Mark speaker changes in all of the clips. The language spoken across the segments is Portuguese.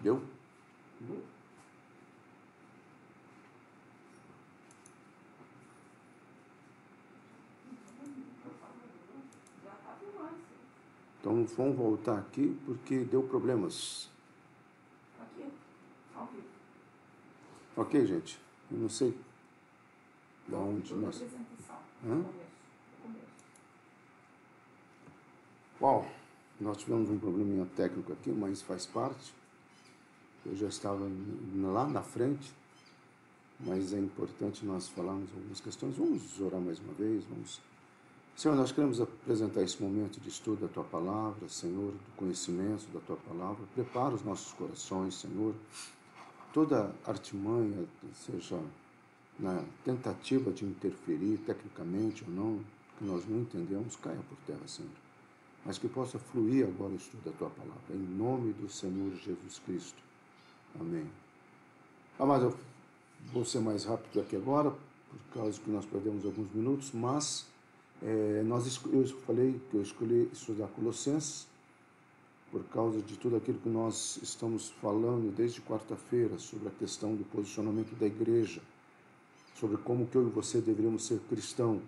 Speaker 1: Deu? Então vamos voltar aqui porque deu problemas.
Speaker 2: Aqui, ao vivo.
Speaker 1: Ok, gente? Eu não sei da onde nós...
Speaker 2: Apresentação.
Speaker 1: Hã?
Speaker 2: Começo.
Speaker 1: Uau! Nós tivemos um probleminha técnico aqui, mas faz parte. Eu já estava lá na frente, mas é importante nós falarmos algumas questões. Vamos orar mais uma vez, vamos... Senhor, nós queremos apresentar esse momento de estudo da Tua Palavra, Senhor, do conhecimento da Tua Palavra. Prepara os nossos corações, Senhor. Toda artimanha, seja na tentativa de interferir tecnicamente ou não, que nós não entendemos, caia por terra, Senhor. Mas que possa fluir agora o estudo da Tua Palavra, em nome do Senhor Jesus Cristo. Amém. Mas eu vou ser mais rápido aqui agora, por causa que nós perdemos alguns minutos, mas eu falei que eu escolhi estudar Colossenses, por causa de tudo aquilo que nós estamos falando desde quarta-feira, sobre a questão do posicionamento da igreja, sobre como que eu e você deveríamos ser cristãos.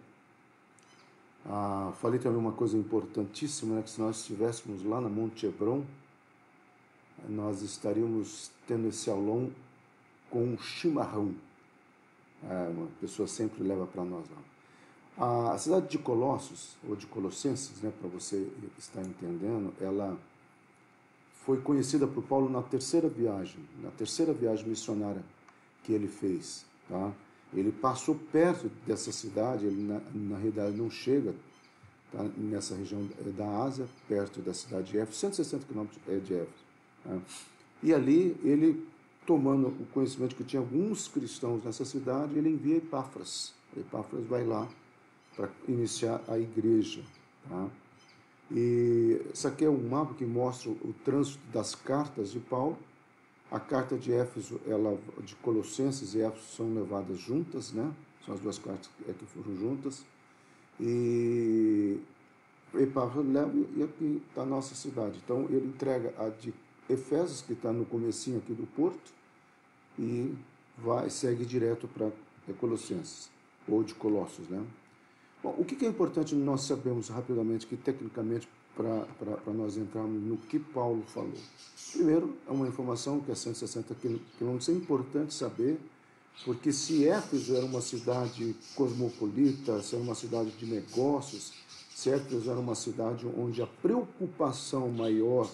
Speaker 1: Falei também uma coisa importantíssima, né, que se nós estivéssemos lá na Monte Hebron, nós estaríamos tendo esse aulão com um chimarrão. Uma pessoa sempre leva para nós lá. A cidade de Colossos, ou de Colossenses, né, para você estar entendendo, ela foi conhecida por Paulo na terceira viagem missionária que ele fez. Tá? Ele passou perto dessa cidade, ele na realidade não chega, tá, nessa região da Ásia, perto da cidade de Éfeso, 160 quilômetros de Éfeso. Tá? E ali, ele, tomando o conhecimento que tinha alguns cristãos nessa cidade, ele envia Epáfras. Epáfras vai lá para iniciar a igreja. Tá? E isso aqui é um mapa que mostra o trânsito das cartas de Paulo. A carta de Éfeso, de Colossenses e Éfeso são levadas juntas, né? São as duas cartas que foram juntas. E Epáfras leva, e aqui está a nossa cidade. Então ele entrega a de Efésios, que está no comecinho aqui do porto, e segue direto para Colossenses, ou de Colossos, né? Bom, o que é importante nós sabermos rapidamente, que tecnicamente, para nós entrarmos no que Paulo falou? Primeiro, é uma informação que é 160 quilômetros, é importante saber, porque se Éfeso era uma cidade cosmopolita, se era uma cidade de negócios, se Éfeso era uma cidade onde a preocupação maior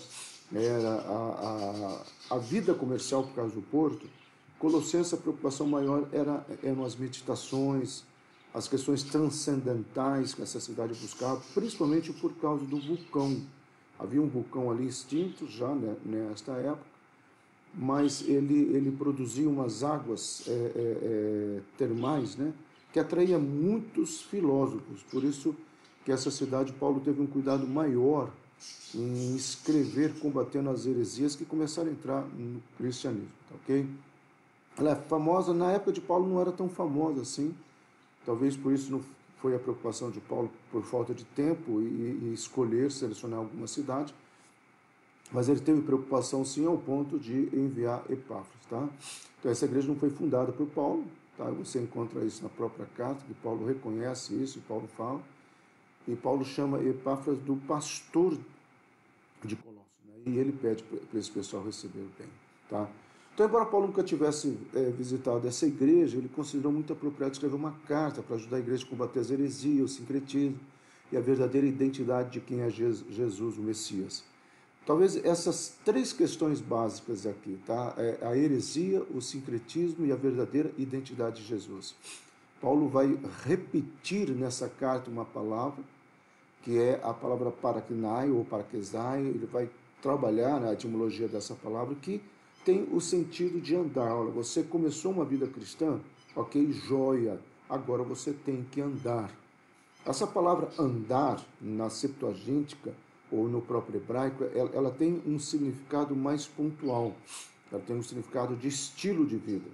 Speaker 1: era a vida comercial por causa do porto, Colossenses, a preocupação maior eram as meditações, as questões transcendentais que essa cidade buscava, principalmente por causa do vulcão. Havia um vulcão ali extinto já, né, nesta época, mas ele produzia umas águas termais, né, que atraía muitos filósofos. Por isso que essa cidade, Paulo teve um cuidado maior em escrever combatendo as heresias que começaram a entrar no cristianismo. Tá, ok? Ela é famosa, na época de Paulo não era tão famosa assim. Talvez por isso não foi a preocupação de Paulo, por falta de tempo e escolher, selecionar alguma cidade. Mas ele teve preocupação sim ao ponto de enviar Epáfras. Tá? Então essa igreja não foi fundada por Paulo. Tá? Você encontra isso na própria carta, que Paulo reconhece isso, e Paulo fala. E Paulo chama Epáfras do pastor de Colossos. Né? E ele pede para esse pessoal receber bem. Tá? Então, embora Paulo nunca tivesse visitado essa igreja, ele considerou muito apropriado escrever uma carta para ajudar a igreja a combater as heresias, o sincretismo e a verdadeira identidade de quem é Jesus, o Messias. Talvez essas três questões básicas aqui, tá? A heresia, o sincretismo e a verdadeira identidade de Jesus. Paulo vai repetir nessa carta uma palavra, que é a palavra parakinai ou parakezai. Ele vai trabalhar na etimologia dessa palavra, que tem o sentido de andar. Olha, você começou uma vida cristã, ok, joia, agora você tem que andar. Essa palavra andar, na Septuagíntica, ou no próprio hebraico, ela tem um significado mais pontual, ela tem um significado de estilo de vida.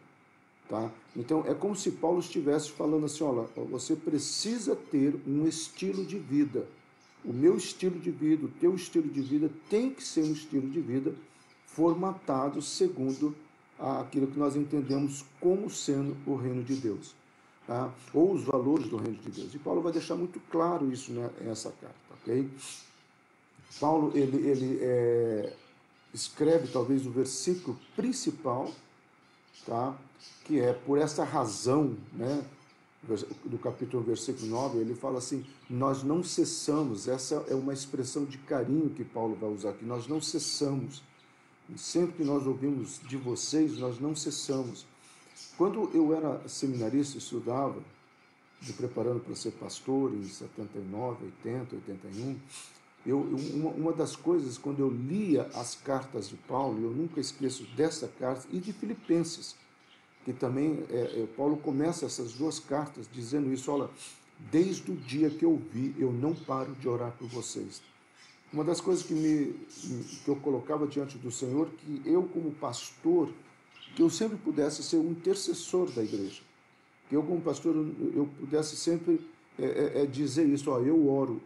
Speaker 1: Tá? Então, é como se Paulo estivesse falando assim, olha, você precisa ter um estilo de vida. O meu estilo de vida, o teu estilo de vida tem que ser um estilo de vida formatados segundo aquilo que nós entendemos como sendo o reino de Deus, tá? Ou os valores do reino de Deus. E Paulo vai deixar muito claro isso nessa carta, ok? Paulo, ele escreve talvez o versículo principal, tá? Que é por essa razão, né? Do capítulo versículo 9, ele fala assim: nós não cessamos. Essa é uma expressão de carinho que Paulo vai usar aqui. Nós não cessamos. Sempre que nós ouvimos de vocês, nós não cessamos. Quando eu era seminarista, estudava, me preparando para ser pastor em 79, 80, 81, uma das coisas, quando eu lia as cartas de Paulo, eu nunca esqueço dessa carta e de Filipenses, que também Paulo começa essas duas cartas dizendo isso: olha, desde o dia que eu vi, eu não paro de orar por vocês. Uma das coisas que eu colocava diante do Senhor, que eu como pastor, que eu sempre pudesse ser um intercessor da igreja, que eu como pastor, eu pudesse sempre dizer isso: ó, eu oro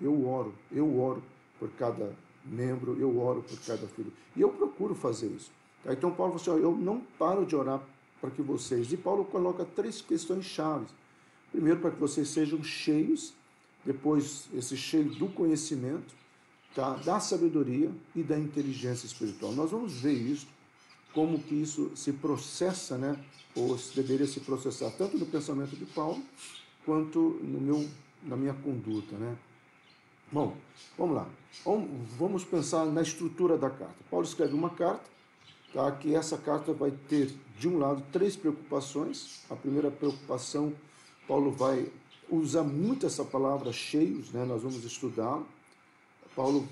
Speaker 1: por cada membro, eu oro por cada filho, e eu procuro fazer isso. Então Paulo falou assim: ó, eu não paro de orar para que vocês, e Paulo coloca 3 questões chaves. Primeiro, para que vocês sejam cheios, depois esse cheio do conhecimento, tá? Da sabedoria e da inteligência espiritual. Nós vamos ver isso, como que isso se processa, né? Ou deveria se processar tanto no pensamento de Paulo, quanto na minha conduta, né? Bom, vamos lá. Vamos pensar na estrutura da carta. Paulo escreve uma carta, tá? Que essa carta vai ter, de um lado, 3 preocupações. A primeira preocupação, Paulo vai usar muito essa palavra cheios, né? Nós vamos estudar. Paulo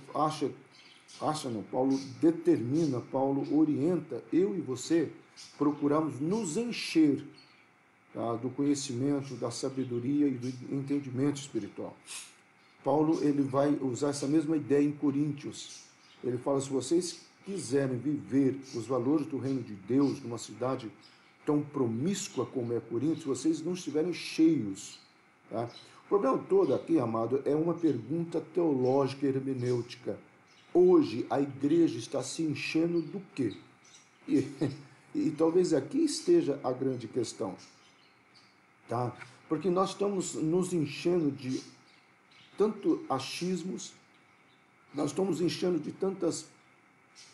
Speaker 1: Paulo determina, Paulo orienta, eu e você procuramos nos encher, tá? Do conhecimento, da sabedoria e do entendimento espiritual. Paulo, ele vai usar essa mesma ideia em Coríntios. Ele fala: se vocês quiserem viver os valores do reino de Deus numa cidade tão promíscua como é Corinto, se vocês não estiverem cheios, tá? O problema todo aqui, amado, é uma pergunta teológica e hermenêutica. Hoje a igreja está se enchendo do quê? E talvez aqui esteja a grande questão, tá? Porque nós estamos nos enchendo de tanto achismos, nós estamos enchendo de tantas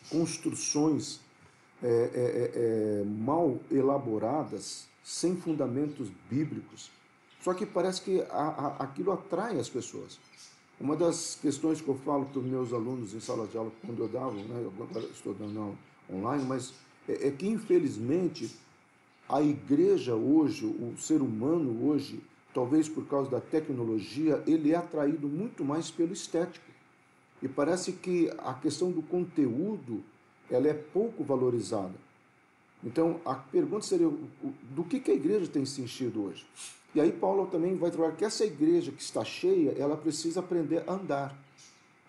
Speaker 1: construções mal elaboradas, sem fundamentos bíblicos. Só que parece que aquilo atrai as pessoas. Uma das questões que eu falo para os meus alunos em sala de aula, quando eu dava, né, agora estou dando online, mas é que, infelizmente, a igreja hoje, o ser humano hoje, talvez por causa da tecnologia, ele é atraído muito mais pelo estético. E parece que a questão do conteúdo, ela é pouco valorizada. Então, a pergunta seria: do que a igreja tem se enchido hoje? E aí Paulo também vai trabalhar que essa igreja que está cheia, ela precisa aprender a andar.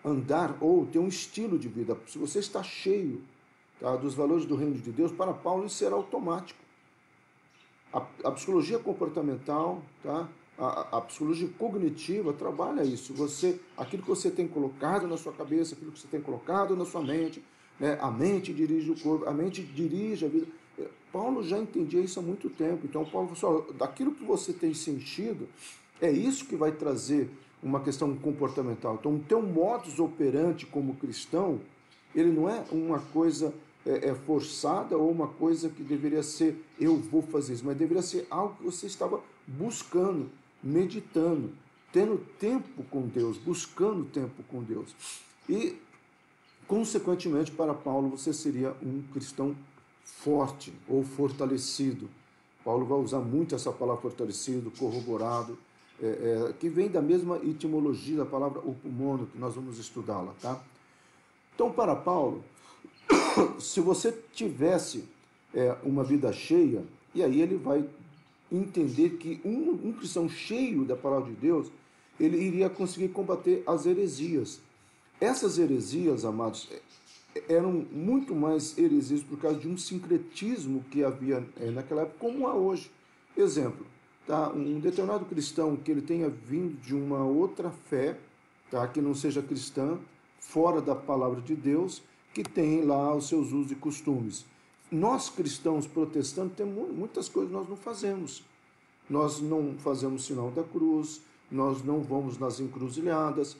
Speaker 1: Andar ou ter um estilo de vida. Se você está cheio, tá, dos valores do reino de Deus, para Paulo isso será automático. A psicologia comportamental, tá? A psicologia cognitiva trabalha isso. Aquilo que você tem colocado na sua cabeça, aquilo que você tem colocado na sua mente, né? A mente dirige o corpo, a mente dirige a vida. Paulo já entendia isso há muito tempo. Então Paulo falou assim: daquilo que você tem sentido, é isso que vai trazer uma questão comportamental. Então o teu modus operandi como cristão, ele não é uma coisa forçada ou uma coisa que deveria ser eu vou fazer isso, mas deveria ser algo que você estava buscando, meditando, tendo tempo com Deus, buscando tempo com Deus. E, consequentemente, para Paulo, você seria um cristão forte ou fortalecido. Paulo vai usar muito essa palavra fortalecido, corroborado, que vem da mesma etimologia da palavra upumono, que nós vamos estudá-la, tá? Então, para Paulo, se você tivesse uma vida cheia, e aí ele vai entender que um cristão cheio da palavra de Deus, ele iria conseguir combater as heresias. Essas heresias, amados, eram muito mais heresias por causa de um sincretismo que havia naquela época, como há hoje. Exemplo, tá? Um determinado cristão que ele tenha vindo de uma outra fé, tá? Que não seja cristã, fora da palavra de Deus, que tem lá os seus usos e costumes. Nós, cristãos protestantes, temos muitas coisas que nós não fazemos. Nós não fazemos sinal da cruz, nós não vamos nas encruzilhadas.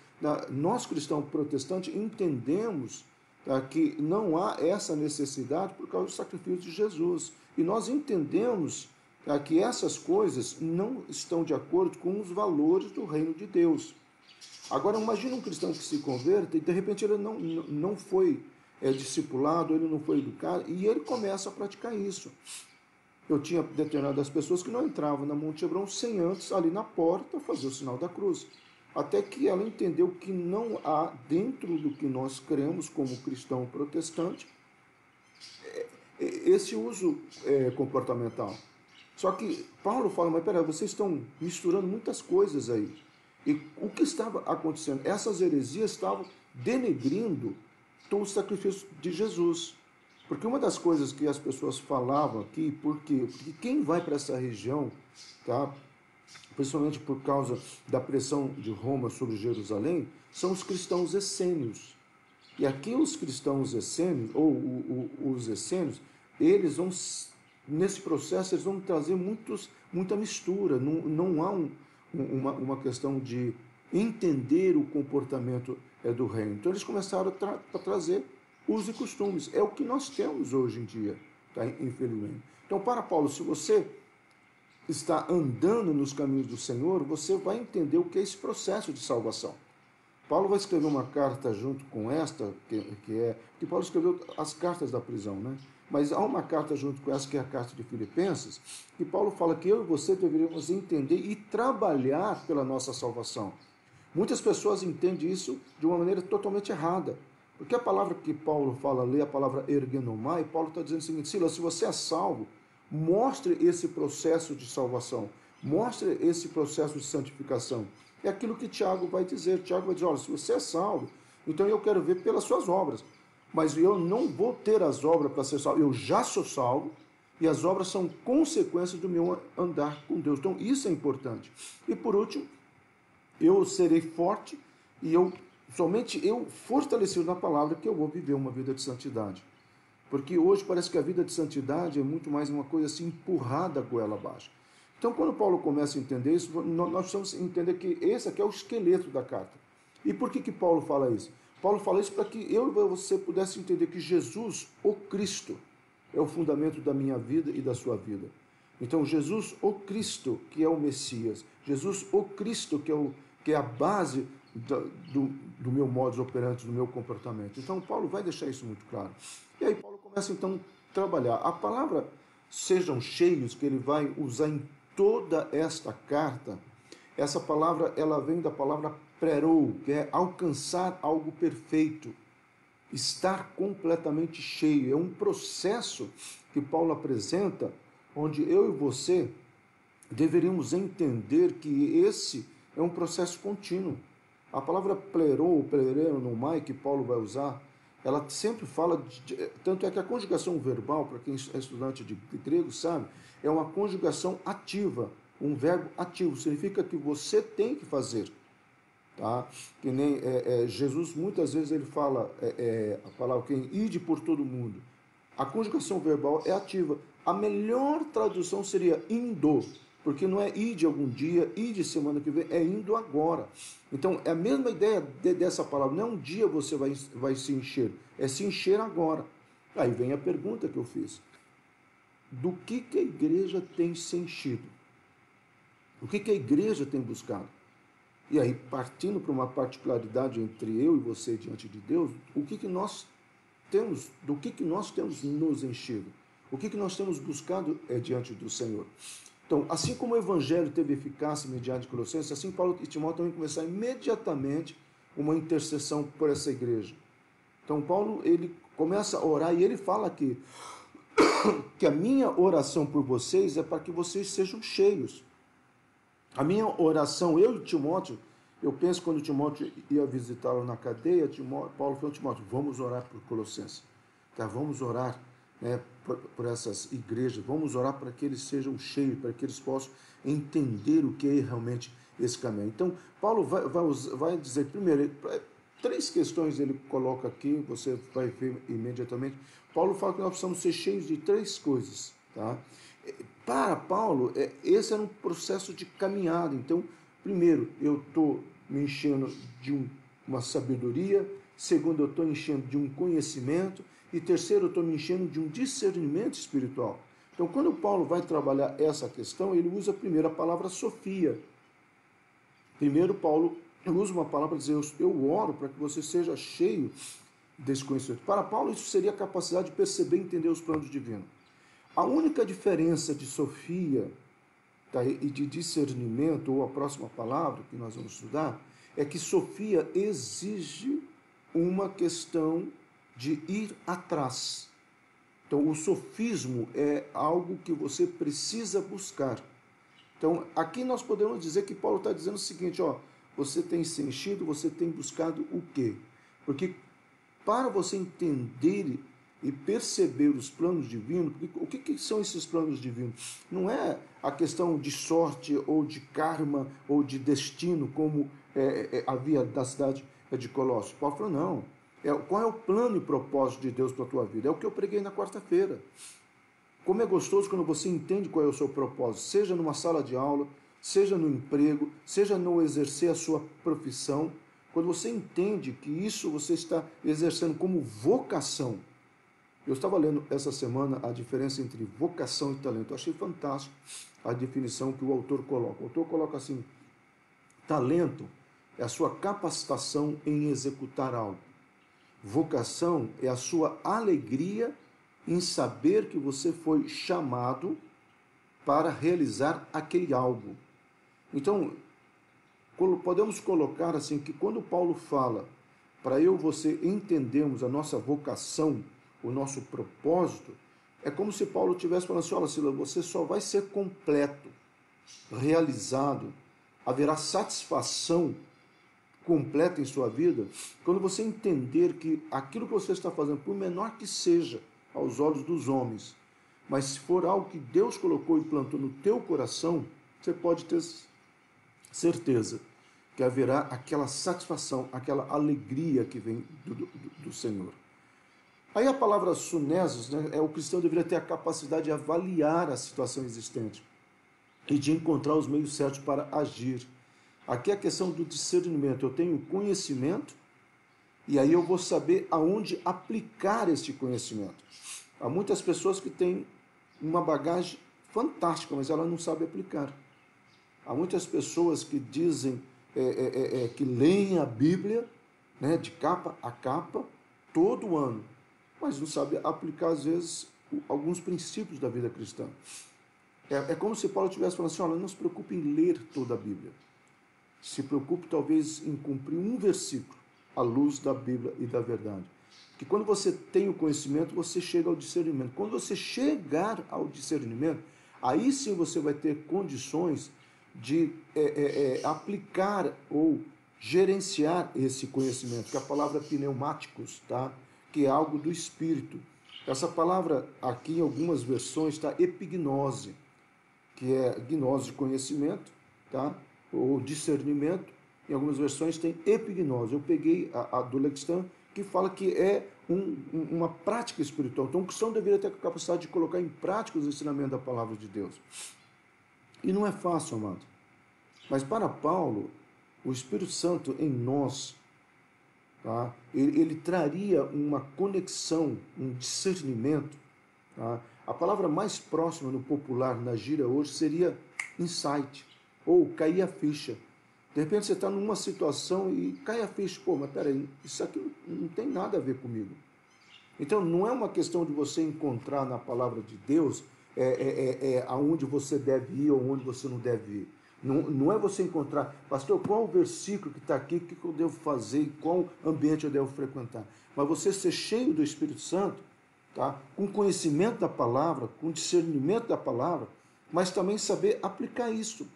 Speaker 1: Nós, cristãos protestantes, entendemos, tá, que não há essa necessidade por causa do sacrifício de Jesus. E nós entendemos, tá, que essas coisas não estão de acordo com os valores do reino de Deus. Agora, imagina um cristão que se converta e, de repente, ele não foi discipulado, ele não foi educado, e ele começa a praticar isso. Eu tinha determinadas pessoas que não entravam na Monte Hebron sem antes, ali na porta, fazer o sinal da cruz. Até que ela entendeu que não há, dentro do que nós cremos como cristão protestante, esse uso comportamental. Só que Paulo fala, mas peraí, vocês estão misturando muitas coisas aí. E o que estava acontecendo? Essas heresias estavam denegrindo todo o sacrifício de Jesus. Porque uma das coisas que as pessoas falavam aqui, porque quem vai para essa região, tá, principalmente por causa da pressão de Roma sobre Jerusalém, são os cristãos essênios. E aqui os cristãos essênios, ou os essênios, eles vão, nesse processo, eles vão trazer muita mistura. Não há uma questão de entender o comportamento do reino. Então eles começaram a trazer usos e costumes. É o que nós temos hoje em dia, tá? Infelizmente. Então, para Paulo, se você está andando nos caminhos do Senhor, você vai entender o que é esse processo de salvação. Paulo vai escrever uma carta junto com esta, que Paulo escreveu as cartas da prisão, né? Mas há uma carta junto com essa, que é a carta de Filipenses, que Paulo fala que eu e você deveríamos entender e trabalhar pela nossa salvação. Muitas pessoas entendem isso de uma maneira totalmente errada. Porque a palavra que Paulo fala ali, a palavra ergenomai, Paulo está dizendo o seguinte: Silas, se você é salvo, mostre esse processo de salvação, mostre esse processo de santificação. É aquilo que Tiago vai dizer. Tiago vai dizer, olha, se você é salvo, então eu quero ver pelas suas obras. Mas eu não vou ter as obras para ser salvo. Eu já sou salvo e as obras são consequências do meu andar com Deus. Então isso é importante. E por último, eu serei forte e somente eu, fortalecido na palavra, que eu vou viver uma vida de santidade. Porque hoje parece que a vida de santidade é muito mais uma coisa assim, empurrada a goela abaixo. Então, quando Paulo começa a entender isso, nós precisamos entender que esse aqui é o esqueleto da carta. E por que Paulo fala isso? Paulo fala isso para que eu e você pudesse entender que Jesus, o Cristo, é o fundamento da minha vida e da sua vida. Então, Jesus, o Cristo, que é o Messias. Jesus, o Cristo, que é a base do meu modus operandi, do meu comportamento. Então, Paulo vai deixar isso muito claro. E aí, Paulo começa, então, a trabalhar. A palavra sejam cheios, que ele vai usar em toda esta carta, essa palavra, ela vem da palavra prerou, que é alcançar algo perfeito, estar completamente cheio. É um processo que Paulo apresenta, onde eu e você deveríamos entender que esse é um processo contínuo. A palavra plerou, plerenomai, que Paulo vai usar, ela sempre fala, tanto é que a conjugação verbal, para quem é estudante de grego sabe, é uma conjugação ativa, um verbo ativo, significa que você tem que fazer. Tá? Que nem Jesus, muitas vezes ele fala a palavra quem ide por todo mundo. A conjugação verbal é ativa. A melhor tradução seria indo, porque não é ide algum dia, ide semana que vem, é indo agora. Então, é a mesma ideia dessa palavra. Não é um dia você vai se encher, é se encher agora. Aí vem a pergunta que eu fiz. Do que a igreja tem se enchido? O que a igreja tem buscado? E aí, partindo para uma particularidade entre eu e você diante de Deus, o que nós temos, do que nós temos nos enchido? O que nós temos buscado diante do Senhor? Então, assim como o Evangelho teve eficácia mediante Colossenses, assim Paulo e Timóteo também começaram imediatamente uma intercessão por essa igreja. Então, Paulo, ele começa a orar e ele fala aqui que a minha oração por vocês é para que vocês sejam cheios. A minha oração, eu e Timóteo, eu penso quando Timóteo ia visitá-lo na cadeia, Paulo falou, Timóteo, vamos orar por Colossenses, tá? Vamos orar, né, por essas igrejas, vamos orar para que eles sejam cheios, para que eles possam entender o que é realmente esse caminho. Então, Paulo vai dizer, primeiro, 3 questões ele coloca aqui, você vai ver imediatamente. Paulo fala que nós precisamos ser cheios de 3 coisas. Tá? Para Paulo, esse era um processo de caminhada. Então, primeiro, eu estou me enchendo de uma sabedoria. Segundo, eu estou enchendo de um conhecimento. E terceiro, eu estou me enchendo de um discernimento espiritual. Então, quando Paulo vai trabalhar essa questão, ele usa primeiro a palavra sofia. Primeiro, Paulo usa uma palavra para dizer, eu oro para que você seja cheio desse conhecimento. Para Paulo, isso seria a capacidade de perceber e entender os planos divinos. A única diferença de sofia, tá, e de discernimento, ou a próxima palavra que nós vamos estudar, é que sofia exige uma questão de ir atrás. Então, o sofismo é algo que você precisa buscar. Então, aqui nós podemos dizer que Paulo está dizendo o seguinte, ó, você tem se enchido, você tem buscado o quê? Porque para você entender e perceber os planos divinos, o que são esses planos divinos? Não é a questão de sorte, ou de karma, ou de destino, como havia da cidade de Colossos. Paulo falou, não. Qual é o plano e propósito de Deus para a tua vida? É o que eu preguei na quarta-feira. Como é gostoso quando você entende qual é o seu propósito, seja numa sala de aula, seja no emprego, seja no exercer a sua profissão. Quando você entende que isso você está exercendo como vocação. Eu estava lendo essa semana a diferença entre vocação e talento. Eu achei fantástico a definição que o autor coloca. O autor coloca assim, talento é a sua capacitação em executar algo. Vocação é a sua alegria em saber que você foi chamado para realizar aquele algo. Então, podemos colocar assim que quando Paulo fala para eu e você entendermos a nossa vocação, o nosso propósito, é como se Paulo estivesse falando assim, olha Silas, você só vai ser completo, realizado, haverá satisfação completa em sua vida, quando você entender que aquilo que você está fazendo, por menor que seja aos olhos dos homens, mas se for algo que Deus colocou e plantou no teu coração, você pode ter certeza que haverá aquela satisfação, aquela alegria que vem do Senhor. Aí a palavra sunesos, né, o cristão deveria ter a capacidade de avaliar a situação existente e de encontrar os meios certos para agir. Aqui é a questão do discernimento. Eu tenho conhecimento e aí eu vou saber aonde aplicar este conhecimento. Há muitas pessoas que têm uma bagagem fantástica, mas ela não sabe aplicar. Há muitas pessoas que dizem que leem a Bíblia, né, de capa a capa, todo ano, mas não sabe aplicar, às vezes, alguns princípios da vida cristã. É como se Paulo estivesse falando assim, olha, não se preocupe em ler toda a Bíblia. Se preocupe, talvez, em cumprir um versículo à luz da Bíblia e da verdade. Que quando você tem o conhecimento, você chega ao discernimento. Quando você chegar ao discernimento, aí sim você vai ter condições de aplicar ou gerenciar esse conhecimento, que é a palavra pneumáticos, tá? Que é algo do Espírito. Essa palavra aqui, em algumas versões, está epignose, que é gnose de conhecimento, tá? Ou discernimento. Em algumas versões tem epignose. Eu peguei a do Lextan, que fala que é uma prática espiritual. Então o cristão deveria ter a capacidade de colocar em prática os ensinamentos da palavra de Deus. E não é fácil, amado. Mas para Paulo, o Espírito Santo em nós, tá? ele traria uma conexão, um discernimento. Tá? A palavra mais próxima no popular, na gíria hoje, seria insight, ou cair a ficha. De repente você está numa situação e cai a ficha. Pô, mas peraí, isso aqui não tem nada a ver comigo. Então não é uma questão de você encontrar na palavra de Deus aonde você deve ir ou onde você não deve ir. Não é você encontrar, pastor, qual o versículo que está aqui, o que eu devo fazer e qual ambiente eu devo frequentar. Mas você ser cheio do Espírito Santo, tá? Com conhecimento da palavra, com discernimento da palavra, mas também saber aplicar isso.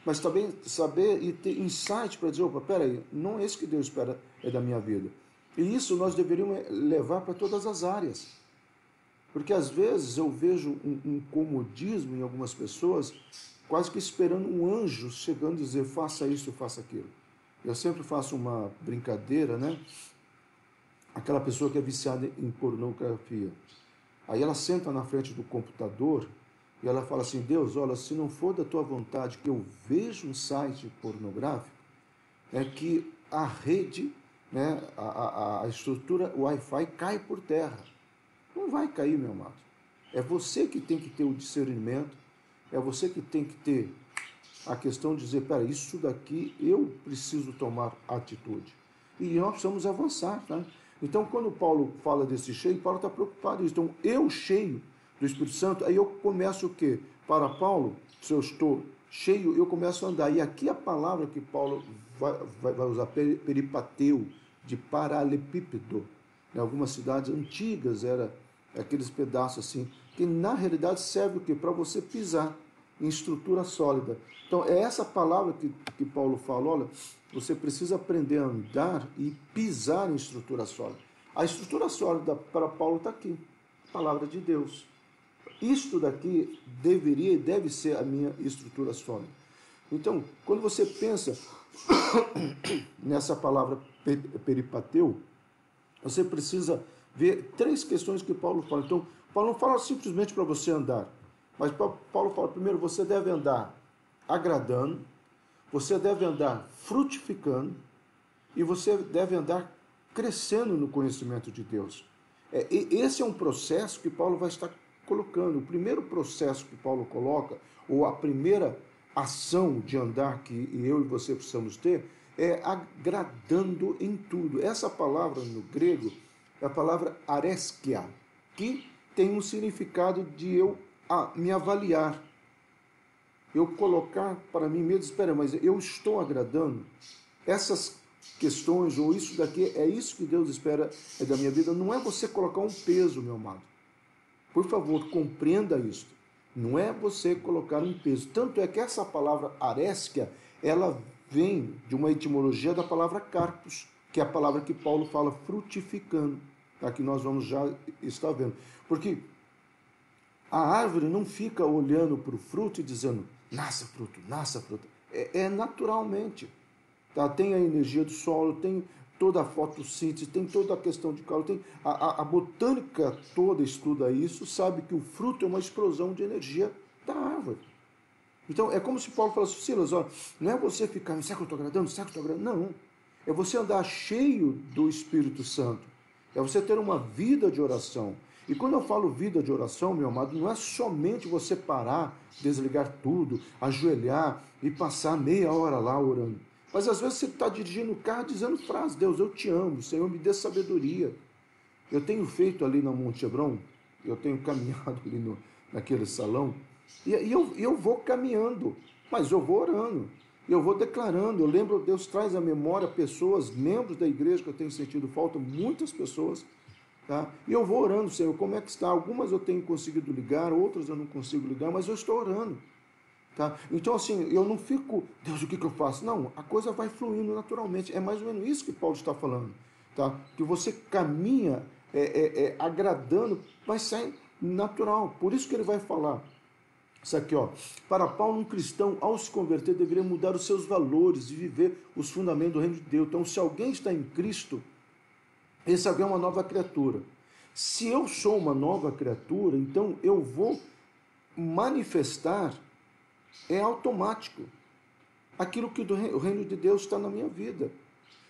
Speaker 1: Mas também saber e ter insight para dizer, opa, peraí, não é isso que Deus espera da minha vida. E isso nós deveríamos levar para todas as áreas. Porque às vezes eu vejo um comodismo em algumas pessoas, quase que esperando um anjo chegando e dizer, faça isso, faça aquilo. Eu sempre faço uma brincadeira, né? Aquela pessoa que é viciada em pornografia. Aí ela senta na frente do computador e ela fala assim: Deus, olha, se não for da tua vontade que eu veja um site pornográfico, é que a rede, né, a estrutura Wi-Fi cai por terra. Não vai cair, meu amado. É você que tem que ter o discernimento, é você que tem que ter a questão de dizer, pera, isso daqui eu preciso tomar atitude. E nós precisamos avançar, tá? Então, quando Paulo fala desse cheio, Paulo está preocupado. Então, eu cheio do Espírito Santo, aí eu começo o quê? Para Paulo, se eu estou cheio, eu começo a andar. E aqui a palavra que Paulo vai usar, peripateu, de paralepípedo. Em algumas cidades antigas era aqueles pedaços assim, que na realidade serve o quê? Para você pisar em estrutura sólida. Então, é essa palavra que Paulo fala, olha, você precisa aprender a andar e pisar em estrutura sólida. A estrutura sólida para Paulo está aqui, a palavra de Deus. Isto daqui deveria e deve ser a minha estrutura sólida. Então, quando você pensa nessa palavra peripateu, você precisa ver três questões que Paulo fala. Então, Paulo não fala simplesmente para você andar, mas Paulo fala, primeiro, você deve andar agradando, você deve andar frutificando e você deve andar crescendo no conhecimento de Deus. Esse é um processo que Paulo vai estar colocando. O primeiro processo que Paulo coloca, ou a primeira ação de andar que eu e você precisamos ter, é agradando em tudo. Essa palavra no grego é a palavra areskia, que tem um significado de eu me avaliar. Eu colocar para mim mesmo, espera, mas eu estou agradando? Essas questões, ou isso daqui, é isso que Deus espera da minha vida. Não é você colocar um peso, meu amado. Por favor, compreenda isso. Não é você colocar um peso. Tanto é que essa palavra areskia, ela vem de uma etimologia da palavra carpos, que é a palavra que Paulo fala frutificando, tá? Que nós vamos já estar vendo. Porque a árvore não fica olhando para o fruto e dizendo, nasça fruto, nasça fruto. É naturalmente. Tá? Tem a energia do solo, tem toda a fotossíntese, tem toda a questão de calor, tem a botânica toda estuda isso, sabe que o fruto é uma explosão de energia da árvore. Então, é como se Paulo falasse, Silas, ó, não é você ficar, será que eu estou agradando? Será que eu estou agradando? Não. É você andar cheio do Espírito Santo. É você ter uma vida de oração. E quando eu falo vida de oração, meu amado, não é somente você parar, desligar tudo, ajoelhar e passar meia hora lá orando. Mas às vezes você está dirigindo o carro dizendo frases, Deus, eu te amo, Senhor, me dê sabedoria. Eu tenho feito ali na Monte Hebron, eu tenho caminhado ali naquele salão, e eu vou caminhando, mas eu vou orando, eu vou declarando, eu lembro, Deus traz à memória pessoas, membros da igreja que eu tenho sentido falta, muitas pessoas, tá? E eu vou orando, Senhor, como é que está? Algumas eu tenho conseguido ligar, outras eu não consigo ligar, mas eu estou orando. Tá? Então, assim, eu não fico, Deus, o que eu faço? Não, a coisa vai fluindo naturalmente. É mais ou menos isso que Paulo está falando. Tá? Que você caminha agradando, mas sai natural. Por isso que ele vai falar. Isso aqui, ó. Para Paulo, um cristão, ao se converter, deveria mudar os seus valores e viver os fundamentos do reino de Deus. Então, se alguém está em Cristo, esse alguém é uma nova criatura. Se eu sou uma nova criatura, então eu vou manifestar, é automático, aquilo que o reino de Deus está na minha vida.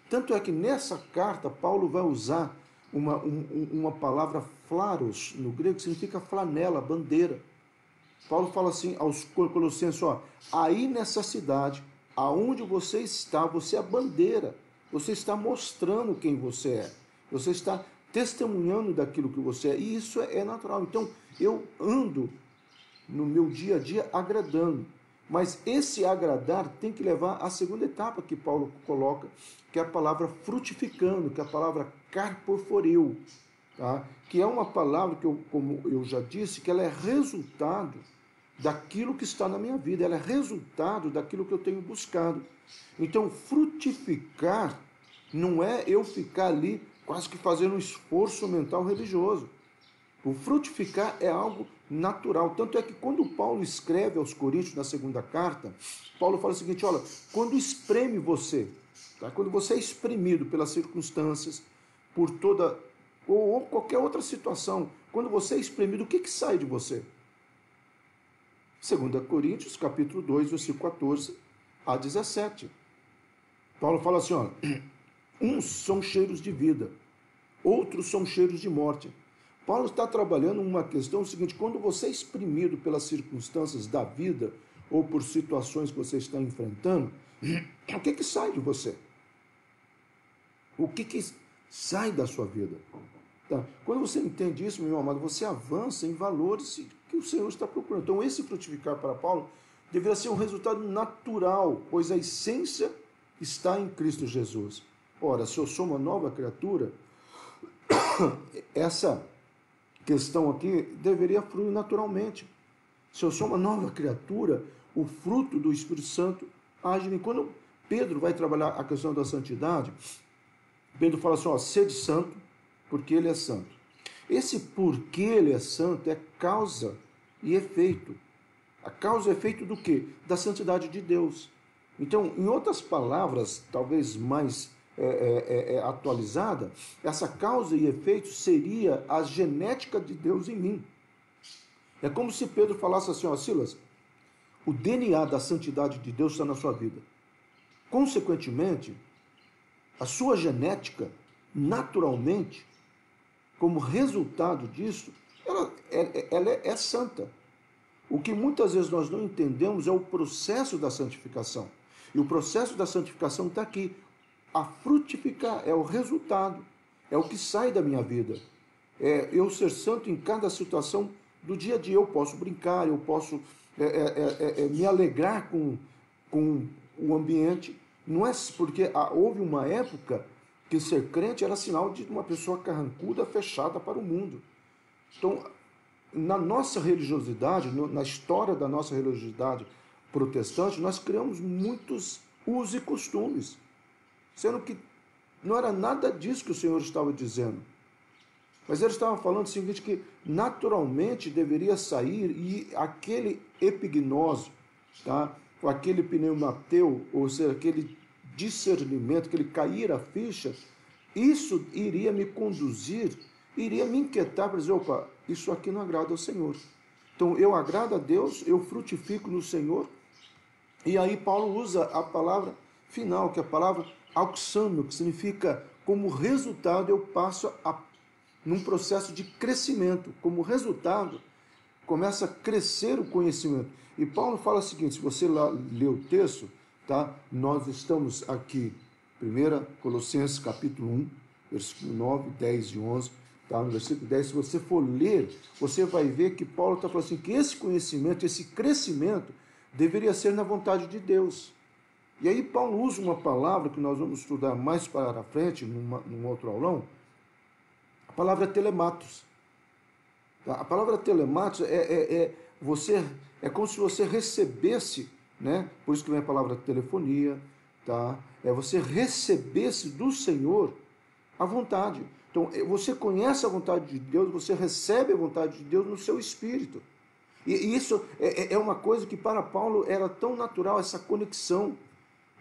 Speaker 1: Tanto é que nessa carta, Paulo vai usar uma palavra flaros, no grego, que significa flanela, bandeira. Paulo fala assim aos Colossenses, ó, aí nessa cidade, aonde você está, você é a bandeira, você está mostrando quem você é, você está testemunhando daquilo que você é, e isso é natural. Então, eu ando no meu dia a dia agradando, mas esse agradar tem que levar à segunda etapa que Paulo coloca, que é a palavra frutificando, que é a palavra carpoforeu, tá? Que é uma palavra que, como eu já disse, que ela é resultado daquilo que está na minha vida, ela é resultado daquilo que eu tenho buscado. Então, frutificar não é eu ficar ali quase que fazendo um esforço mental religioso. O frutificar é algo natural. Tanto é que quando Paulo escreve aos Coríntios, na segunda carta, Paulo fala o seguinte, olha, quando espreme você, Tá? Quando você é espremido pelas circunstâncias, por toda, ou qualquer outra situação, quando você é espremido, o que sai de você? 2 Coríntios, capítulo 2, versículo 14 a 17. Paulo fala assim, ó, uns são cheiros de vida, outros são cheiros de morte. Paulo está trabalhando uma questão seguinte: quando você é exprimido pelas circunstâncias da vida ou por situações que você está enfrentando, o que sai de você? O que sai da sua vida? Tá? Quando você entende isso, meu amado, você avança em valores que o Senhor está procurando. Então, esse frutificar para Paulo deveria ser um resultado natural, pois a essência está em Cristo Jesus. Ora, se eu sou uma nova criatura, essa questão aqui deveria fluir naturalmente. Se eu sou uma nova criatura, o fruto do Espírito Santo age em mim. Quando Pedro vai trabalhar a questão da santidade, Pedro fala assim, ó, sede santo, porque ele é santo. Esse porque ele é santo é causa e efeito. A causa e efeito do quê? Da santidade de Deus. Então, em outras palavras, talvez mais atualizada, essa causa e efeito seria a genética de Deus em mim. É como se Pedro falasse assim, ó, Silas, o DNA da santidade de Deus está na sua vida. Consequentemente, a sua genética, naturalmente, como resultado disso, ela é santa. O que muitas vezes nós não entendemos é o processo da santificação. E o processo da santificação está aqui. A frutificar é o resultado, é o que sai da minha vida. É eu ser santo em cada situação do dia a dia. Eu posso brincar, eu posso me alegrar com o ambiente. Não é porque houve uma época que ser crente era sinal de uma pessoa carrancuda, fechada para o mundo. Então, na nossa religiosidade, na história da nossa religiosidade protestante, nós criamos muitos usos e costumes, sendo que não era nada disso que o Senhor estava dizendo. Mas ele estava falando o seguinte, que naturalmente deveria sair, e aquele epignose, tá? Aquele pneumateu, ou seja, aquele discernimento, aquele cair a ficha, isso iria me conduzir, iria me inquietar para dizer, opa, isso aqui não agrada ao Senhor. Então eu agrado a Deus, eu frutifico no Senhor, e aí Paulo usa a palavra final, que é a palavra auxano, que significa, como resultado, eu passo num processo de crescimento. Como resultado, começa a crescer o conhecimento. E Paulo fala o seguinte, se você lá ler o texto, tá? Nós estamos aqui, 1 Colossenses capítulo 1, versículo 9, 10 e 11, tá? No versículo 10, se você for ler, você vai ver que Paulo está falando assim, que esse conhecimento, esse crescimento, deveria ser na vontade de Deus. E aí Paulo usa uma palavra que nós vamos estudar mais para a frente, num outro aulão, a palavra telematos. Tá? A palavra telematos é como se você recebesse, né? Por isso que vem a palavra telefonia, tá? Você recebesse do Senhor a vontade. Então, você conhece a vontade de Deus, você recebe a vontade de Deus no seu espírito. E isso é uma coisa que para Paulo era tão natural, essa conexão.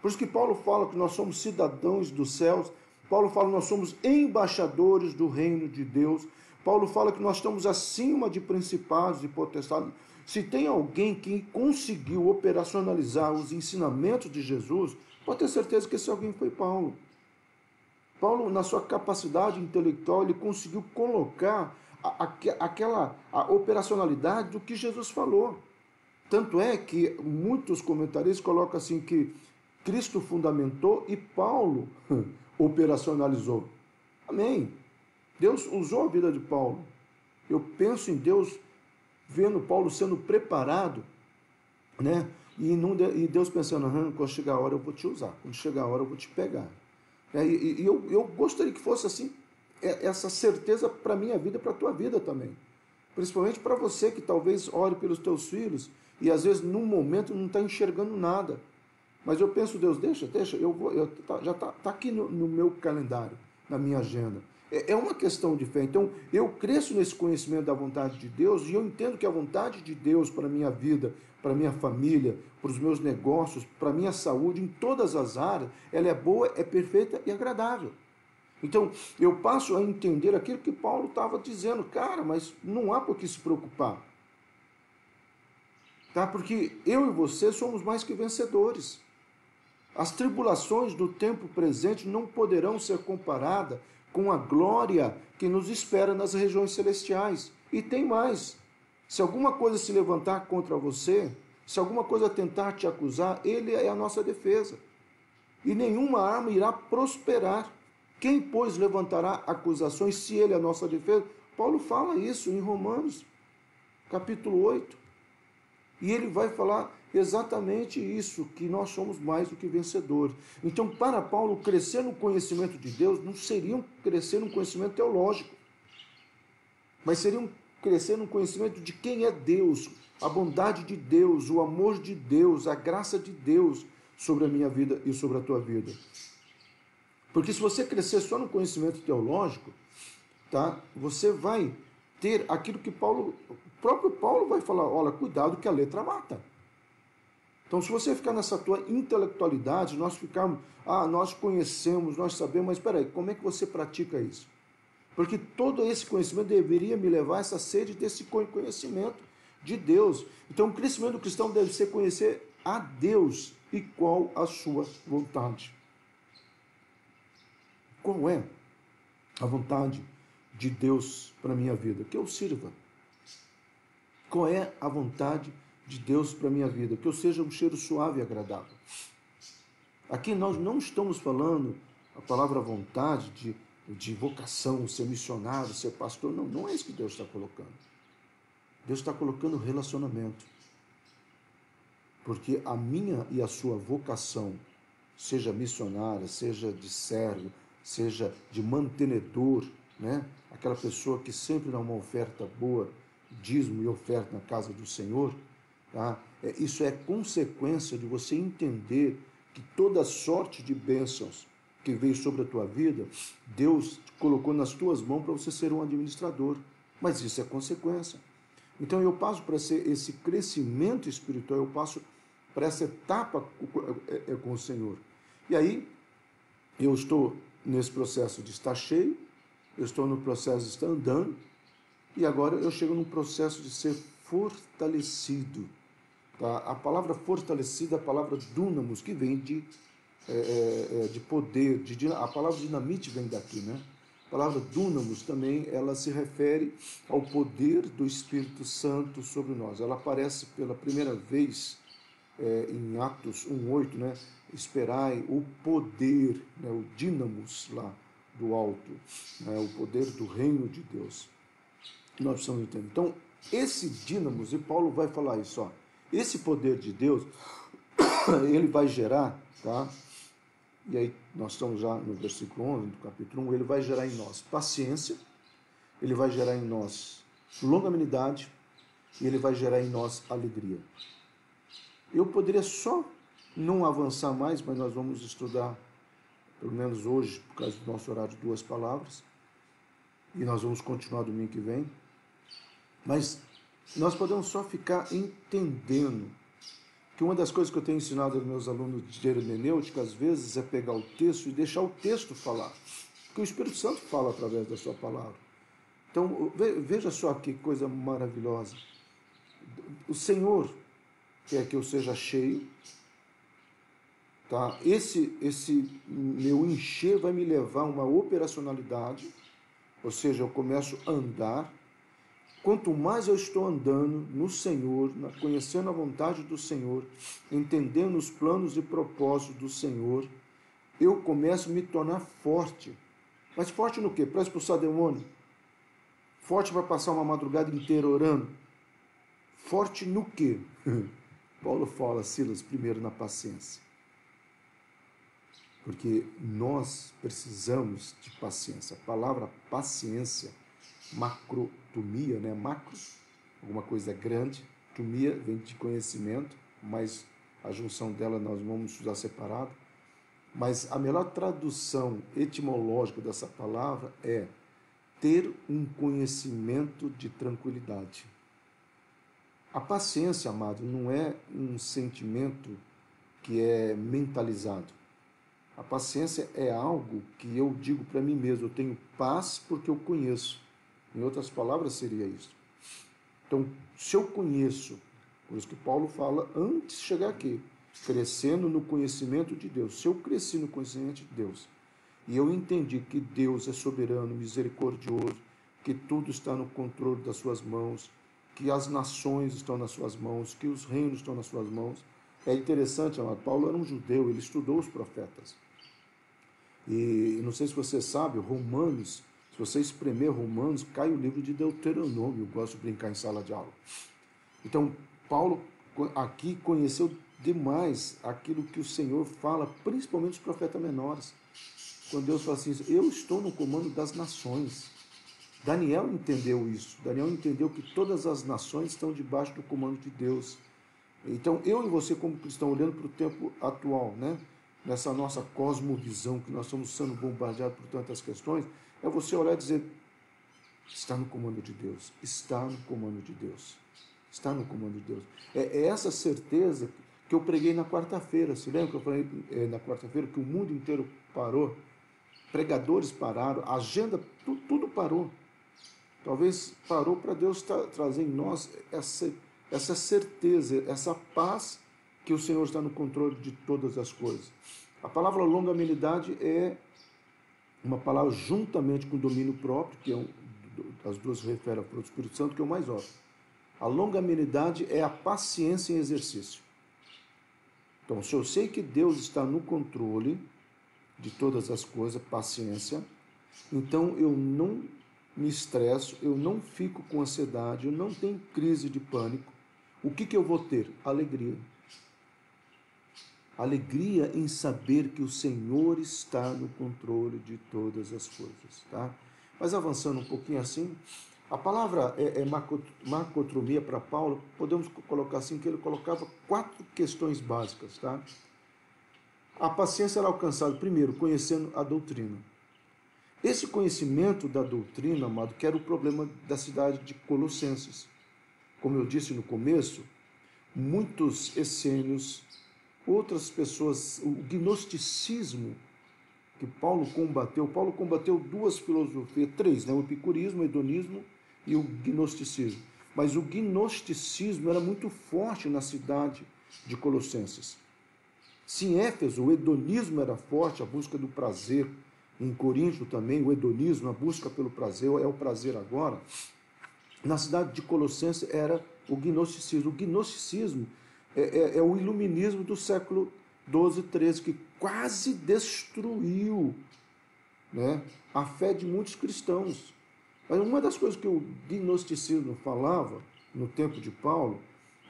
Speaker 1: Por isso que Paulo fala que nós somos cidadãos dos céus. Paulo fala que nós somos embaixadores do reino de Deus. Paulo fala que nós estamos acima de principados e potestades. Se tem alguém que conseguiu operacionalizar os ensinamentos de Jesus, pode ter certeza que esse alguém foi Paulo. Paulo, na sua capacidade intelectual, ele conseguiu colocar a operacionalidade do que Jesus falou. Tanto é que muitos comentaristas colocam assim que Cristo fundamentou e Paulo operacionalizou. Amém. Deus usou a vida de Paulo. Eu penso em Deus vendo Paulo sendo preparado, né? E Deus pensando, quando chegar a hora eu vou te usar, quando chegar a hora eu vou te pegar. Eu gostaria que fosse assim, essa certeza para a minha vida e para a tua vida também. Principalmente para você que talvez ore pelos teus filhos e às vezes num momento não está enxergando nada. Mas eu penso, Deus, deixa, já está aqui no meu calendário, na minha agenda. É uma questão de fé. Então, eu cresço nesse conhecimento da vontade de Deus e eu entendo que a vontade de Deus para a minha vida, para a minha família, para os meus negócios, para a minha saúde, em todas as áreas, ela é boa, é perfeita e agradável. Então, eu passo a entender aquilo que Paulo estava dizendo. Cara, mas não há por que se preocupar. Tá? Porque eu e você somos mais que vencedores. As tribulações do tempo presente não poderão ser comparadas com a glória que nos espera nas regiões celestiais. E tem mais. Se alguma coisa se levantar contra você, se alguma coisa tentar te acusar, ele é a nossa defesa. E nenhuma arma irá prosperar. Quem, pois, levantará acusações se ele é a nossa defesa? Paulo fala isso em Romanos, capítulo 8. E ele vai falar exatamente isso, que nós somos mais do que vencedores. Então, para Paulo, crescer no conhecimento de Deus não seria crescer no conhecimento teológico, mas seria crescer no conhecimento de quem é Deus, a bondade de Deus, o amor de Deus, a graça de Deus sobre a minha vida e sobre a tua vida. Porque se você crescer só no conhecimento teológico, tá, você vai ter aquilo que o próprio Paulo vai falar, olha, cuidado que a letra mata. Então, se você ficar nessa tua intelectualidade, nós ficarmos, nós conhecemos, nós sabemos, mas espera aí, como é que você pratica isso? Porque todo esse conhecimento deveria me levar a essa sede desse conhecimento de Deus. Então, o crescimento do cristão deve ser conhecer a Deus e qual a sua vontade. Qual é a vontade de Deus para a minha vida? Que eu sirva. Qual é a vontade de Deus para a minha vida? Que eu seja um cheiro suave e agradável. Aqui nós não estamos falando a palavra vontade de vocação, ser missionário, ser pastor. Não, não é isso que Deus está colocando. Deus está colocando relacionamento. Porque a minha e a sua vocação, seja missionária, seja de servo, seja de mantenedor, né? Aquela pessoa que sempre dá uma oferta boa, dízimo e oferta na casa do Senhor, tá? Isso é consequência de você entender que toda sorte de bênçãos que veio sobre a tua vida, Deus colocou nas tuas mãos para você ser um administrador. Mas isso é consequência. Então eu passo para esse crescimento espiritual, eu passo para essa etapa com o Senhor. E aí eu estou nesse processo de estar cheio, eu estou no processo de estar andando, e agora eu chego num processo de ser fortalecido. Tá? A palavra fortalecido é a palavra dunamis, que vem de poder, a palavra dinamite vem daqui, né? A palavra dunamis também, ela se refere ao poder do Espírito Santo sobre nós. Ela aparece pela primeira vez em Atos 1:8, né? Esperai o poder, né? O dínamos lá do alto, né? O poder do reino de Deus. Nós precisamos entender. Então, esse dínamos, e Paulo vai falar isso, ó, esse poder de Deus, ele vai gerar, tá? E aí nós estamos já no versículo 11 do capítulo 1, ele vai gerar em nós paciência, ele vai gerar em nós longanimidade e ele vai gerar em nós alegria. Eu poderia só não avançar mais, mas nós vamos estudar, pelo menos hoje, por causa do nosso horário, 2 palavras, e nós vamos continuar domingo que vem, mas nós podemos só ficar entendendo que uma das coisas que eu tenho ensinado aos meus alunos de hermenêutica, às vezes, é pegar o texto e deixar o texto falar, porque o Espírito Santo fala através da sua palavra. Então, veja só que coisa maravilhosa. O Senhor quer que eu seja cheio, tá? Esse meu encher vai me levar a uma operacionalidade, ou seja, eu começo a andar. Quanto mais eu estou andando no Senhor, conhecendo a vontade do Senhor, entendendo os planos e propósitos do Senhor, eu começo a me tornar forte. Mas forte no quê? Para expulsar demônio? Forte para passar uma madrugada inteira orando? Forte no quê? Paulo fala, Silas, primeiro na paciência. Porque nós precisamos de paciência. A palavra paciência, macrotomia, né? Macro, alguma coisa grande. Tomia vem de conhecimento, mas a junção dela nós vamos usar separado. Mas a melhor tradução etimológica dessa palavra é ter um conhecimento de tranquilidade. A paciência, amado, não é um sentimento que é mentalizado. A paciência é algo que eu digo para mim mesmo, eu tenho paz porque eu conheço. Em outras palavras, seria isso. Então, se eu conheço, por isso que Paulo fala, antes de chegar aqui, crescendo no conhecimento de Deus. Se eu cresci no conhecimento de Deus, e eu entendi que Deus é soberano, misericordioso, que tudo está no controle das suas mãos, que as nações estão nas suas mãos, que os reinos estão nas suas mãos. É interessante, amado, Paulo era um judeu, ele estudou os profetas. E não sei se você sabe, Romanos, se você espremer Romanos, cai o livro de Deuteronômio, eu gosto de brincar em sala de aula. Então, Paulo aqui conheceu demais aquilo que o Senhor fala, principalmente os profetas menores. Quando Deus fala assim, eu estou no comando das nações. Daniel entendeu isso. Daniel entendeu que todas as nações estão debaixo do comando de Deus. Então, eu e você, como cristão, olhando para o tempo atual, né? Nessa nossa cosmovisão, que nós estamos sendo bombardeados por tantas questões, é você olhar e dizer, está no comando de Deus, está no comando de Deus, está no comando de Deus. É essa certeza que eu preguei na quarta-feira. Se lembra que eu falei na quarta-feira que o mundo inteiro parou? Pregadores pararam, a agenda, tudo parou. Talvez parou para Deus trazer em nós essa certeza, essa paz que o Senhor está no controle de todas as coisas. A palavra longanimidade é uma palavra juntamente com o domínio próprio, que as duas se referem ao fruto do Espírito Santo, que é o mais óbvio. A longanimidade é a paciência em exercício. Então, se eu sei que Deus está no controle de todas as coisas, paciência, então eu não me estresso, eu não fico com ansiedade, eu não tenho crise de pânico. O que eu vou ter? Alegria. Alegria em saber que o Senhor está no controle de todas as coisas, tá? Mas avançando um pouquinho assim, a palavra macrotromia para Paulo, podemos colocar assim, que ele colocava 4 questões básicas, tá? A paciência era alcançada, primeiro, conhecendo a doutrina. Esse conhecimento da doutrina, amado, que era o problema da cidade de Colossenses. Como eu disse no começo, muitos essênios, outras pessoas, o gnosticismo que Paulo combateu 2 filosofias, 3, né? O epicurismo, o hedonismo e o gnosticismo. Mas o gnosticismo era muito forte na cidade de Colossenses. Se em Éfeso o hedonismo era forte, a busca do prazer, em Corinto também o hedonismo, a busca pelo prazer, é o prazer agora. Na cidade de Colossenses era o gnosticismo. O gnosticismo é o iluminismo do século 12, 13, que quase destruiu, né, a fé de muitos cristãos. Mas uma das coisas que o gnosticismo falava no tempo de Paulo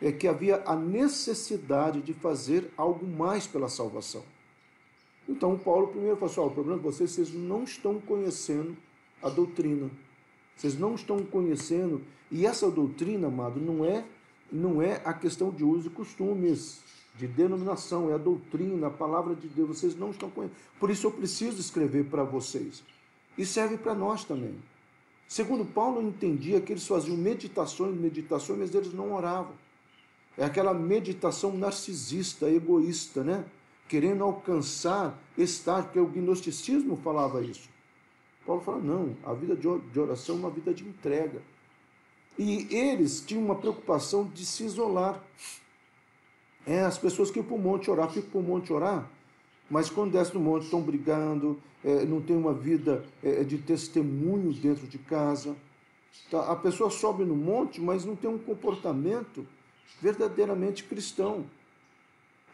Speaker 1: é que havia a necessidade de fazer algo mais pela salvação. Então, Paulo primeiro falou assim, o problema de vocês não estão conhecendo a doutrina. Vocês não estão conhecendo, e essa doutrina, amado, não é a questão de uso e costumes, de denominação, é a doutrina, a palavra de Deus, vocês não estão conhecendo. Por isso eu preciso escrever para vocês. E serve para nós também. Segundo Paulo, entendia que eles faziam meditações, mas eles não oravam. É aquela meditação narcisista, egoísta, né? Querendo alcançar estágio, porque o gnosticismo falava isso. Paulo fala, não, a vida de oração é uma vida de entrega. E eles tinham uma preocupação de se isolar. As pessoas que iam para o monte orar, ficam para o monte orar, mas quando descem no monte estão brigando, não tem uma vida de testemunho dentro de casa. Tá? A pessoa sobe no monte, mas não tem um comportamento verdadeiramente cristão.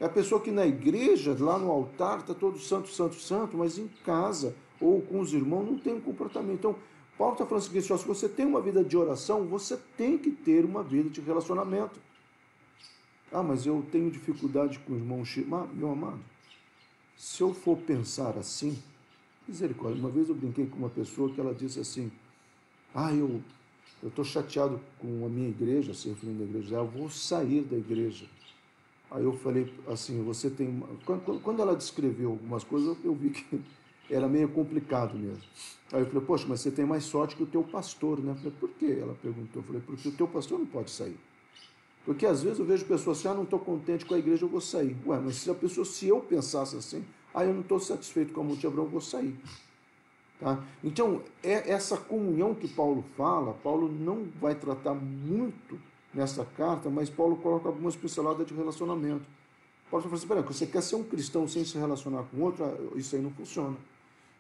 Speaker 1: É a pessoa que na igreja, lá no altar, está todo santo, santo, santo, mas em casa ou com os irmãos não tem um comportamento. Então, Paulo está falando o seguinte, se você tem uma vida de oração, você tem que ter uma vida de relacionamento. Ah, mas eu tenho dificuldade com o irmão Chico. Meu amado, se eu for pensar assim, misericórdia, uma vez eu brinquei com uma pessoa que ela disse assim, eu estou chateado com a minha igreja, se referindo à igreja, eu vou sair da igreja. Aí eu falei assim, você tem... Quando ela descreveu algumas coisas, eu vi que era meio complicado mesmo. Aí eu falei, poxa, mas você tem mais sorte que o teu pastor, né? Eu falei, por quê? Ela perguntou. Eu falei, porque o teu pastor não pode sair. Porque às vezes eu vejo pessoas assim, não estou contente com a igreja, eu vou sair. Ué, mas se eu pensasse assim, eu não estou satisfeito com a Monte Abrão, eu vou sair. Tá? Então, essa comunhão que Paulo fala, Paulo não vai tratar muito nessa carta, mas Paulo coloca algumas pinceladas de relacionamento. Paulo fala assim, peraí, você quer ser um cristão sem se relacionar com outro? Isso aí não funciona.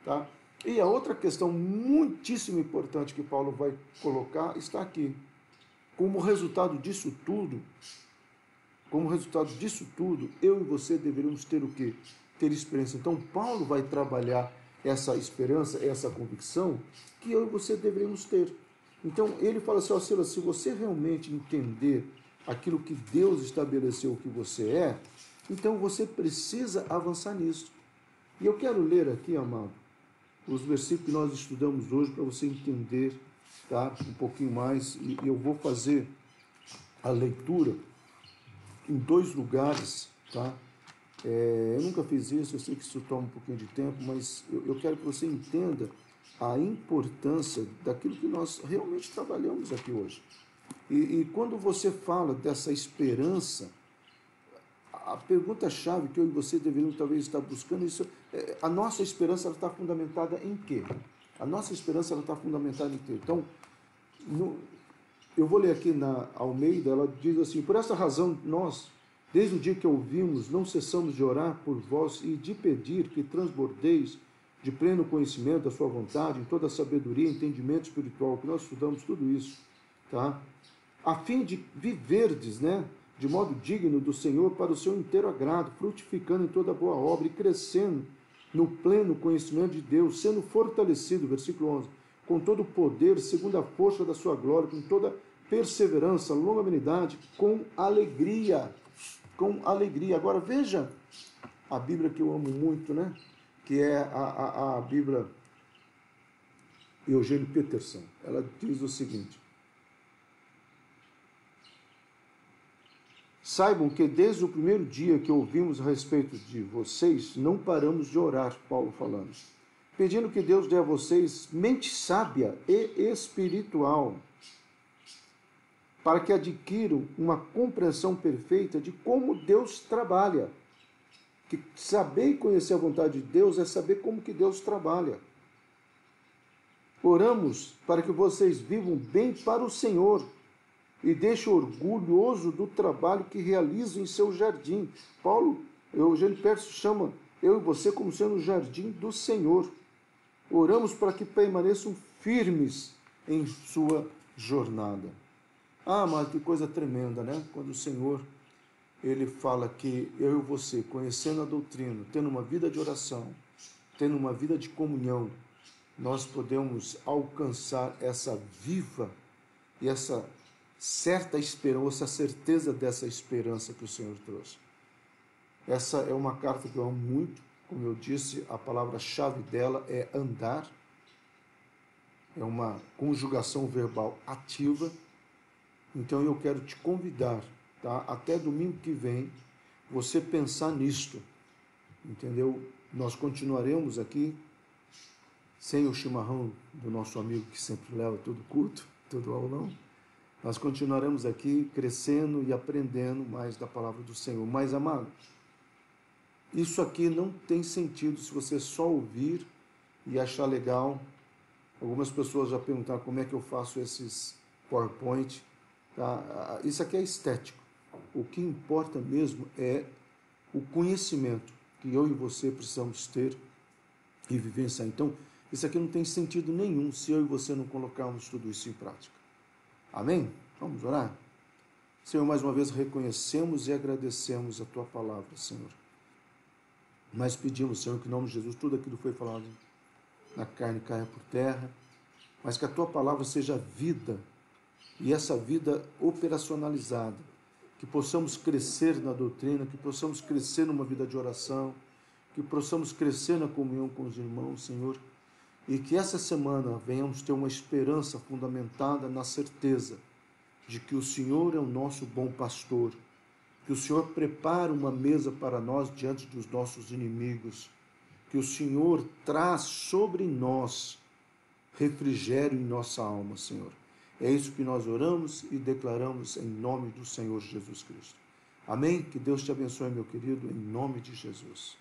Speaker 1: Tá? E a outra questão muitíssimo importante que Paulo vai colocar está aqui. Como resultado disso tudo, eu e você deveríamos ter o quê? Ter esperança. Então, Paulo vai trabalhar essa esperança, essa convicção que eu e você deveríamos ter. Então, ele fala assim, ó, Silas, se você realmente entender aquilo que Deus estabeleceu que você é, então você precisa avançar nisso. E eu quero ler aqui, amado, os versículos que nós estudamos hoje para você entender, tá, um pouquinho mais. E eu vou fazer a leitura em 2 lugares, tá? Eu nunca fiz isso, eu sei que isso toma um pouquinho de tempo, mas eu quero que você entenda a importância daquilo que nós realmente trabalhamos aqui hoje. E quando você fala dessa esperança, a pergunta-chave que eu e você deveríamos talvez estar buscando, a nossa esperança está fundamentada em quê? A nossa esperança está fundamentada em quê? Então, eu vou ler aqui na Almeida, ela diz assim, por essa razão nós, desde o dia que ouvimos, não cessamos de orar por vós e de pedir que transbordeis de pleno conhecimento da sua vontade, em toda a sabedoria e entendimento espiritual, que nós estudamos tudo isso, tá? A fim de viverdes, né, de modo digno do Senhor para o seu inteiro agrado, frutificando em toda boa obra e crescendo no pleno conhecimento de Deus, sendo fortalecido, versículo 11, com todo o poder, segundo a força da sua glória, com toda perseverança, longanimidade, com alegria. Com alegria. Agora veja a Bíblia que eu amo muito, né? Que é a Bíblia Eugênio Peterson. Ela diz o seguinte: saibam que desde o primeiro dia que ouvimos a respeito de vocês, não paramos de orar, Paulo falando, pedindo que Deus dê a vocês mente sábia e espiritual, para que adquiram uma compreensão perfeita de como Deus trabalha. Que saber e conhecer a vontade de Deus é saber como que Deus trabalha. Oramos para que vocês vivam bem para o Senhor e deixem orgulhoso do trabalho que realizam em seu jardim. Paulo, Eugênio Peterson chama eu e você como sendo o jardim do Senhor. Oramos para que permaneçam firmes em sua jornada. Ah, mas que coisa tremenda, né? Quando o Senhor, Ele fala que eu e você, conhecendo a doutrina, tendo uma vida de oração, tendo uma vida de comunhão, nós podemos alcançar essa viva e essa certa esperança, a certeza dessa esperança que o Senhor trouxe. Essa é uma carta que eu amo muito, como eu disse, a palavra-chave dela é andar, é uma conjugação verbal ativa. Então eu quero te convidar, tá? Até domingo que vem, você pensar nisto, entendeu? Nós continuaremos aqui, sem o chimarrão do nosso amigo que sempre leva todo culto, todo aulão. Nós continuaremos aqui crescendo e aprendendo mais da palavra do Senhor. Mas, amado, isso aqui não tem sentido se você só ouvir e achar legal. Algumas pessoas já perguntaram como é que eu faço esses PowerPoint. Tá? Isso aqui é estético. O que importa mesmo é o conhecimento que eu e você precisamos ter e vivenciar. Então, isso aqui não tem sentido nenhum se eu e você não colocarmos tudo isso em prática. Amém? Vamos orar? Senhor, mais uma vez reconhecemos e agradecemos a Tua palavra, Senhor. Mas pedimos, Senhor, que em nome de Jesus tudo aquilo que foi falado na carne caia por terra, mas que a Tua palavra seja vida, e essa vida operacionalizada, que possamos crescer na doutrina, que possamos crescer numa vida de oração, que possamos crescer na comunhão com os irmãos, Senhor, e que essa semana venhamos ter uma esperança fundamentada na certeza de que o Senhor é o nosso bom pastor, que o Senhor prepara uma mesa para nós diante dos nossos inimigos, que o Senhor traz sobre nós refrigério em nossa alma, Senhor. É isso que nós oramos e declaramos em nome do Senhor Jesus Cristo. Amém? Que Deus te abençoe, meu querido, em nome de Jesus.